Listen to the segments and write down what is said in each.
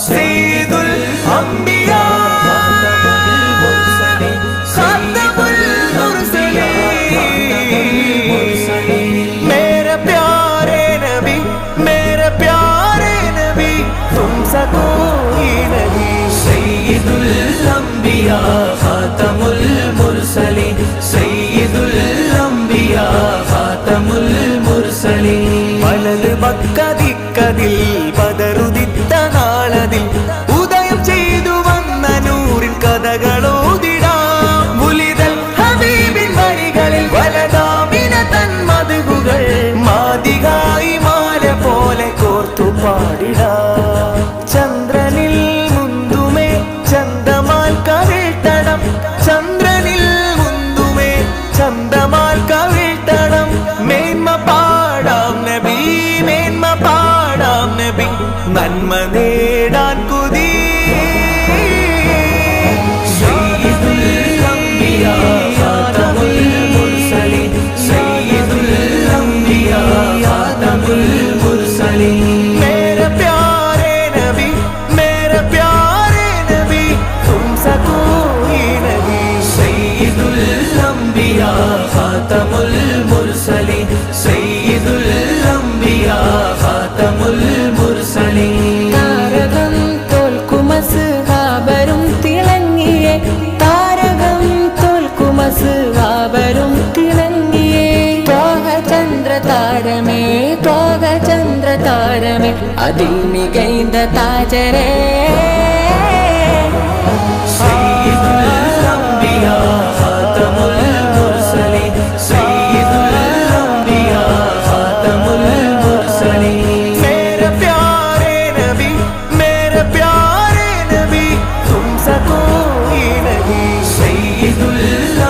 സയ്യിദുൽ അംബിയാ ഖാതമുൽ മുർസലീൻ मेरे प्यारे नबी तुमसे कोई नहीं सയ്യിദുൽ അംബിയാ ഖാതമുൽ മുർസലീൻ സയ്യിദുൽ അംബിയാ ഖാതമുൽ മുർസലീൻ മലൽ മക്കദിക്കതിൽ പദറുദിത്ത നാളതിൽ ഉദയം ചെയ്തു വന്ന നൂറിൻ കഥകളോതിടാം മുലിതൽ ഹബീബിൻ വരികളിൽ വലതാമിന തൻ മധുകൾ മാതികായി മാല പോലെ കോർത്തു പാടിടാം ചന്ദ്രനിൽ മുന്തുമേ ചന്ദമാൽ കവിഴ്ത്തണം ചന്ദ്രനിൽ മുന്തുമേ ചന്ദമാൽ കവിഴ്ത്തണം മേന്മ പാടാം നബി നന്മ നേടാൻ കുതി സയ്യിദുൽ അംബിയാ ഖാതമുൽ മുർസലീൻ സയ്യിദുൽ അംബിയാ ഖാതമുൽ മുർസലീൻ मेरे प्यारे नबी तुमसे कोई नहीं सയ്യിദുൽ അംബിയാ ഖാതമുൽ മുർസലീൻ സയ്യിദുൽ അംബിയാ ഖാതമുൽ താരകം തോൽക്കുമസ്ഹാബരും തിളങ്ങിയേ താരകം തോൽക്കുമസ്ഹാബരും തിളങ്ങിയേ തോഹചന്ദ്രതാരമേ അതിൽ മികൈന്ത താജരേ സയ്യിദുൽ അംബിയാ ഖാതമുൽ മുർസലീൻ സയ്യിദുൽ അംബിയാ ഖാതമുൽ മുർസലീൻ സയ്യിദുൽ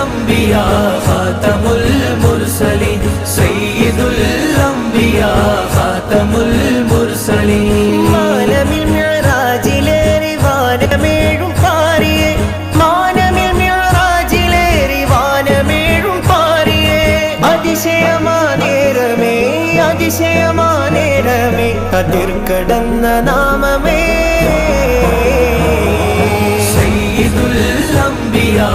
അംബിയാ ഖാതമുൽ മുർസലീൻ സയ്യിദുൽ അംബിയാ ഖാതമുൽ മുർസലീൻ മാനമിൽ മിഅ്റാജിലേറി വാനമേഴും പാറിയേ മാനമിൽ മിഅ്റാജിലേറി വാനമേഴും പാറിയേ അതിശയമാനേരമേ അതിർക്കടന്ന നാമമേ സയ്യിദുൽ അംബിയാ